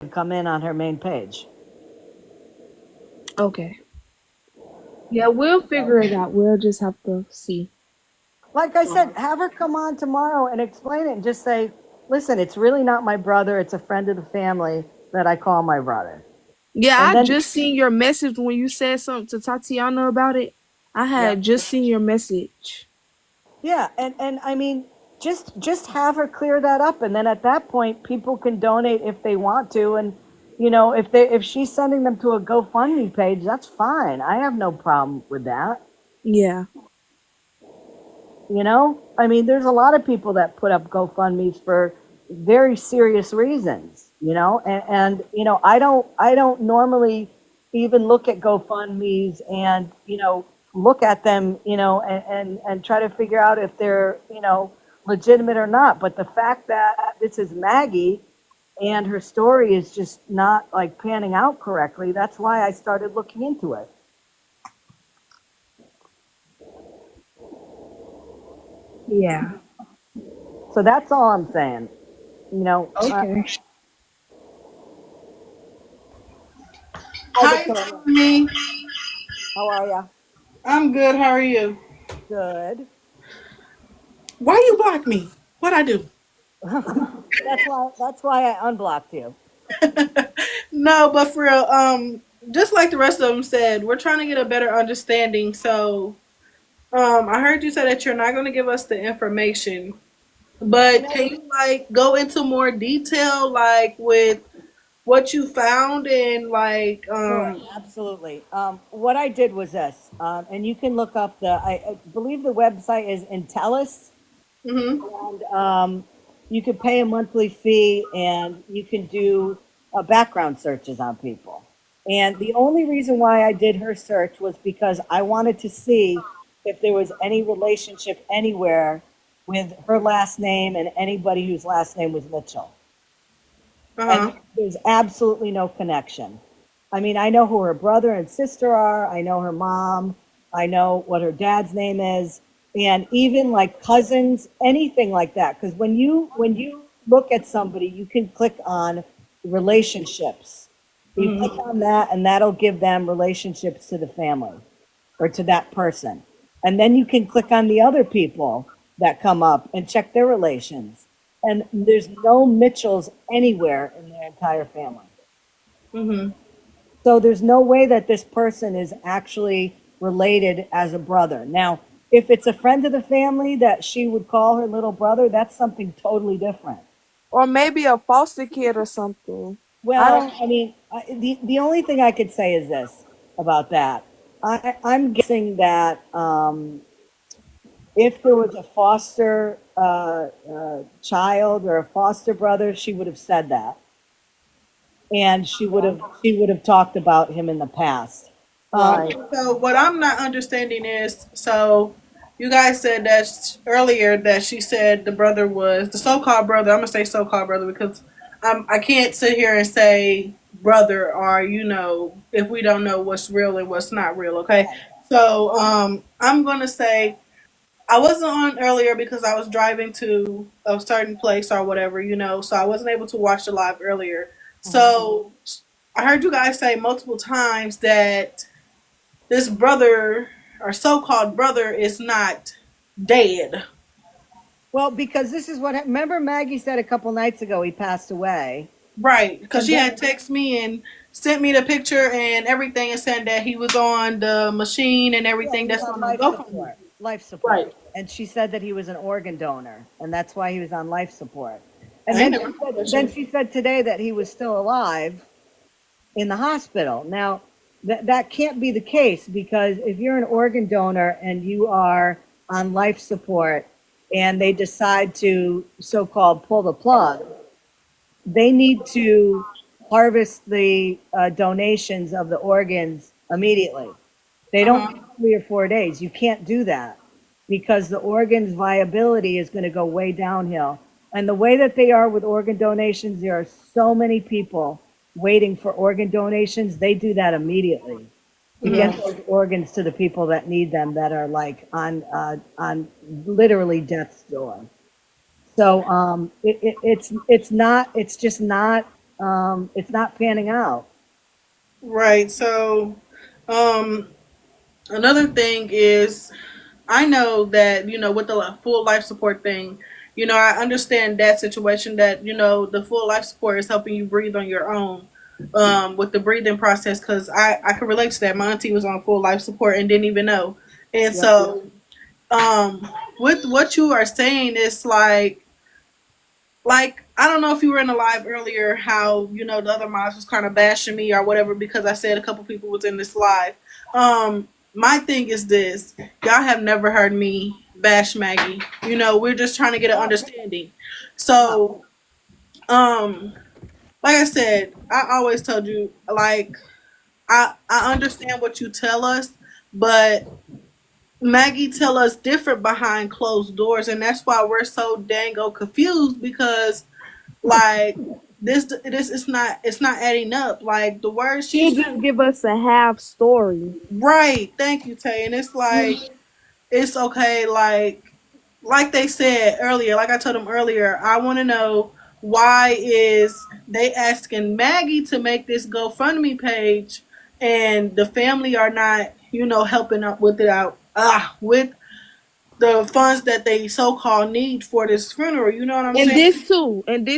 come in on her main page. Okay. Yeah, we'll figure it out. We'll just have to see. Like I said, have her come on tomorrow and explain it and just say, listen, it's really not my brother. It's a friend of the family that I call my brother. Yeah, And I then, just seen your message when you said something to Tatiana about it. I yeah, had just seen your message. yeah. And I mean, just have her clear that up. And then at that point, people can donate if they want to. And, if she's sending them to a GoFundMe page, that's fine. I have no problem with that. Yeah. I mean, there's a lot of people that put up GoFundMe's for very serious reasons, and I don't normally even look at GoFundMe's and look at them, and try to figure out if they're legitimate or not. But the fact that this is Maggie and her story is just not like panning out correctly, that's why I started looking into it. Yeah. So that's all I'm saying. You know, uh, Okay. Hi, Hi, Victoria. Tony. How are ya? I'm good. How are you? Good. Why you block me? What I do? That's why I unblocked you. No, but for real, just like the rest of them said, we're trying to get a better understanding. So, I heard you say that you're not going to give us the information, You but know, can you like go into more detail, like with what you found and like, sure, absolutely. What I did was this, and you can look up I believe the website is Intellis, mm-hmm, and you can pay a monthly fee, and you can do background searches on people. And the only reason why I did her search was because I wanted to see if there was any relationship anywhere with her last name and anybody whose last name was Mitchell. uh And huh, there's absolutely no connection. I mean, I know who her brother and sister are. I know her mom. I know what her dad's name is, and even like cousins, anything like that. Because when you look at somebody, you can click on relationships. You click mm-hmm, on that, and that'll give them relationships to the family or to that person. And then you can click on the other people that come up and check their relations. And there's no Mitchells anywhere in their entire family. mm-hmm. So there's no way that this person is actually related as a brother. Now, if it's a friend of the family that she would call her little brother, that's something totally different. Or maybe a foster kid or something. I Well, don't. I mean, the only thing I could say is this about that. I'm guessing that if there was a foster child or a foster brother, she would have said that, and she would have talked about him in the past. Right. So what I'm not understanding is, so you guys said that earlier that she said the brother was the so-called brother. I'm gonna say so-called brother because I can't sit here and say brother or if we don't know what's real and what's not real. Okay, so I'm gonna say I wasn't on earlier because I was driving to a certain place or whatever, so I wasn't able to watch the live earlier. Mhm. So I heard you guys say multiple times that this brother or so-called brother is not dead. Well, because this is what remember Maggie said a couple nights ago he passed away, Right, because and she then had texted me and sent me the picture and everything and said that he was on the machine and yeah, everything he was that's on on the life GoFundMe. support, life support, Right. and she said that he was an organ donor, and that's why he was on life support. And I ain't then never she heard said, that then shit. she said today that he was still alive in the hospital. Now, that can't be the case because if you're an organ donor and you are on life support and they decide to so-called pull the plug, they need to harvest the donations of the organs immediately. They Uh don't huh. get 3 or 4 days. You can't do that because the organ's viability is going to go way downhill. And the way that they are with organ donations, there are so many people waiting for organ donations. They do that immediately to get Mm-hmm. those organs to the people that need them, that are like on literally death's door. So it's just not. it's not panning out. Right. So, um, another thing is, I know that, with the full life support thing, I understand that situation, that, the full life support is helping you breathe on your own, with the breathing process. Because I can relate to that. My auntie was on full life support and didn't even know. And Yep. so, with what you are saying, it's like I don't know if you were in the live earlier, how the other moms was kind of bashing me or whatever because I said a couple people was in this live. My thing is this: y'all have never heard me bash Maggie. We're just trying to get an understanding. So, um, like I said, I always told you, like, I understand what you tell us, but Maggie tell us different behind closed doors, and that's why we're so dango confused, because like this is not, it's not adding up. Like the words She'll she's just give us a half story. right. Thank you, Tay. And it's like, it's okay. Like they said earlier, like I told them earlier, I want to know, why is they asking Maggie to make this GoFundMe page, and the family are not, helping up with it out with the funds that they so called need for this funeral. You know what I'm And saying? this too. And this